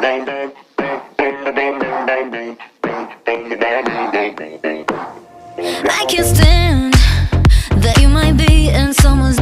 I can't stand that you might be in someone's